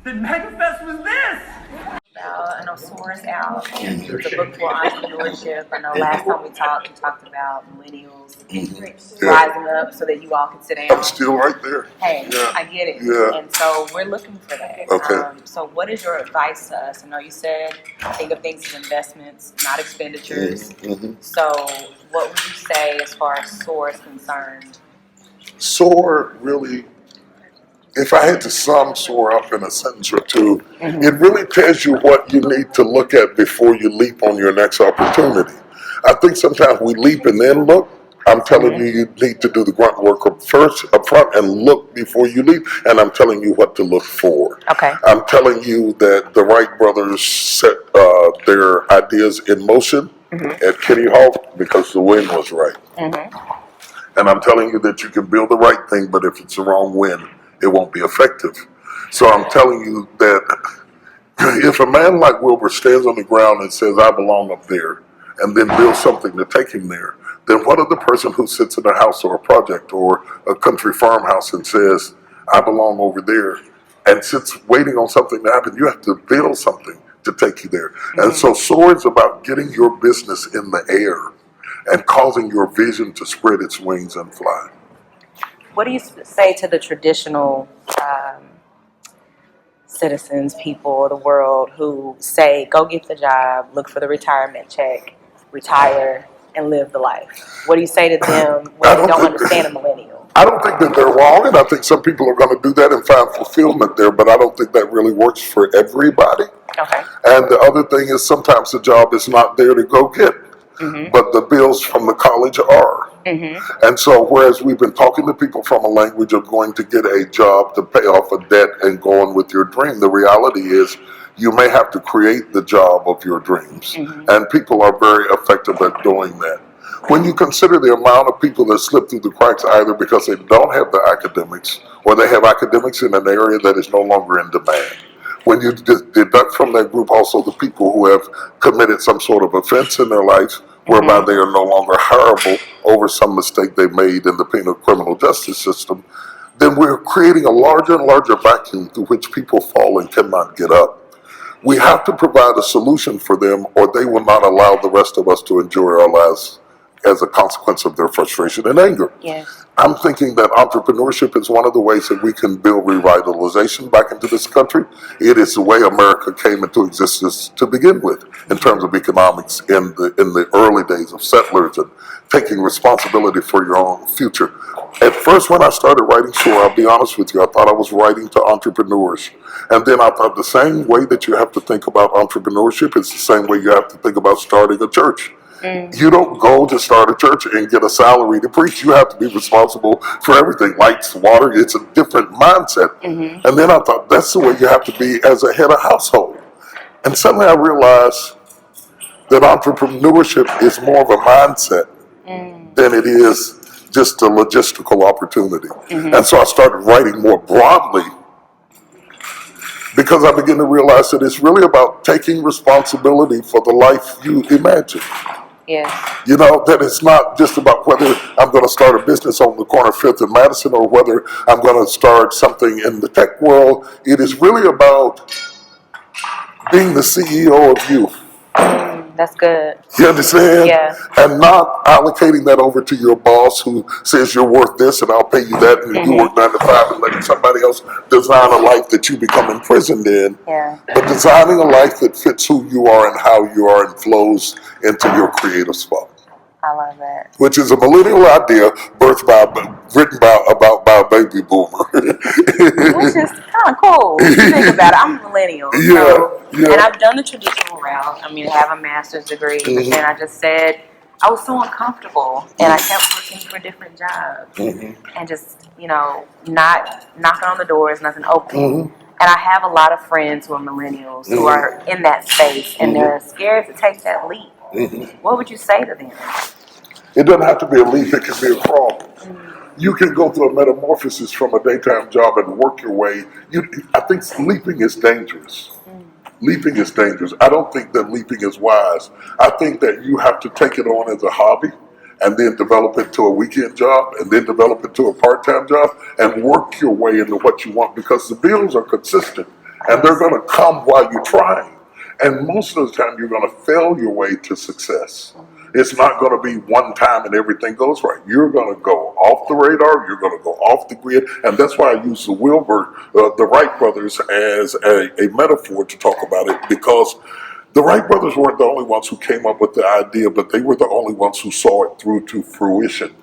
The MegaFest was this! I know SOAR's out. It's a book for entrepreneurship. I know last time we talked about millennials rising up so that you all could sit down. I'm still right there. Hey, Yeah. I get it. Yeah. And so we're looking for that. Okay. So what is your advice to us? I know you said think of things as investments, not expenditures. So what would you say as far as SOAR is concerned? SOAR really, if I had to sum SOAR up in a sentence or two, it really tells you what you need to look at before you leap on your next opportunity. I think sometimes we leap and then look. I'm telling you, you need to do the grunt work up front and look before you leap, and I'm telling you what to look for. Okay. I'm telling you that the Wright brothers set their ideas in motion at Kitty Hawk because the wind was right. And I'm telling you that you can build the right thing, but if it's the wrong wind, it won't be effective. So I'm telling you that if a man like Wilbur stands on the ground and says, I belong up there, and then builds something to take him there, then what of the person who sits in a house or a project or a country farmhouse and says, I belong over there, and sits waiting on something to happen? You have to build something to take you there. And so SOAR is about getting your business in the air and causing your vision to spread its wings and fly. What do you say to the traditional citizens, people of the world who say, go get the job, look for the retirement check, retire, and live the life? What do you say to them when they don't understand a millennial? I don't think that they're wrong, and I think some people are going to do that and find fulfillment there, but I don't think that really works for everybody. Okay. And the other thing is sometimes the job is not there to go get, but the bills from the college are. And so whereas we've been talking to people from a language of going to get a job to pay off a debt and go on with your dream, the reality is you may have to create the job of your dreams. And people are very effective at doing that. When you consider the amount of people that slip through the cracks either because they don't have the academics or they have academics in an area that is no longer in demand. When you deduct from that group also the people who have committed some sort of offense in their life whereby they are no longer hireable over some mistake they made in the penal criminal justice system, then we're creating a larger and larger vacuum through which people fall and cannot get up. We have to provide a solution for them or they will not allow the rest of us to enjoy our lives as a consequence of their frustration and anger. Yes. I'm thinking that entrepreneurship is one of the ways that we can build revitalization back into this country. It is the way America came into existence to begin with in terms of economics in the early days of settlers and taking responsibility for your own future. At first when I started writing SOAR, I'll be honest with you, I thought I was writing to entrepreneurs. And then I thought the same way that you have to think about entrepreneurship is the same way you have to think about starting a church. You don't go to start a church and get a salary to preach. You have to be responsible for everything, lights, water. It's a different mindset. And then I thought that's the way you have to be as a head of household. And suddenly I realized that entrepreneurship is more of a mindset than it is just a logistical opportunity. And so I started writing more broadly because I began to realize that it's really about taking responsibility for the life you imagine. Yes. You know, that it's not just about whether I'm going to start a business on the corner of 5th and Madison or whether I'm going to start something in the tech world. It is really about being the CEO of you. That's good. You understand? Yeah. And not allocating that over to your boss who says you're worth this and I'll pay you that and you work 9 to 5 and letting somebody else design a life that you become imprisoned in. Yeah. But designing a life that fits who you are and how you are and flows into your creative spot. I love that. Which is a millennial idea written by a baby boomer. Which is kind of cool. If you think about it, I'm a millennial. Yeah. And I've done the traditional route. I mean, I have a master's degree. But then I just said, I was so uncomfortable. And I kept looking for different jobs. And just, you know, not knocking on the doors, nothing open. And I have a lot of friends who are millennials who are in that space. And they're scared to take that leap. What would you say to them? It doesn't have to be a leap, it can be a crawl. You can go through a metamorphosis from a daytime job and work your way. I think leaping is dangerous. Leaping is dangerous. I don't think that leaping is wise. I think that you have to take it on as a hobby and then develop it to a weekend job and then develop it to a part-time job and work your way into what you want because the bills are consistent. And they're going to come while you're trying. And most of the time, you're going to fail your way to success. It's not going to be one time and everything goes right. You're going to go off the radar. You're going to go off the grid. And that's why I use the the Wright brothers, as a metaphor to talk about it, because the Wright brothers weren't the only ones who came up with the idea, but they were the only ones who saw it through to fruition.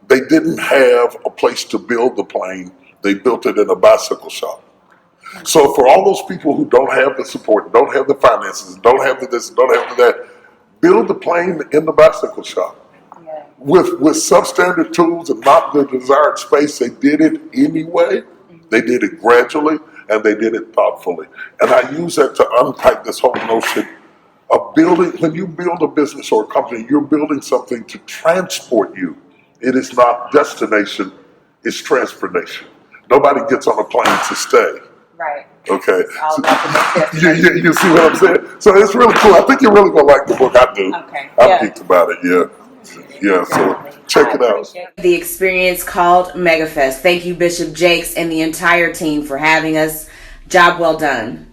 They didn't have a place to build the plane. They built it in a bicycle shop. So for all those people who don't have the support, don't have the finances, don't have the this, don't have the that, build the plane in the bicycle shop. Yeah. With substandard tools and not the desired space. They did it anyway. They did it gradually, and they did it thoughtfully. And I use that to unpack this whole notion of building. When you build a business or a company, you're building something to transport you. It is not destination, it's transportation. Nobody gets on a plane to stay. Right. Okay. It's all about the next step. You see what I'm saying? So it's really cool. I think you're really going to like the book. I do. Okay. I'm Yeah. geeked about it, yeah. So check it out. The experience called MegaFest. Thank you, Bishop Jakes and the entire team for having us. Job well done.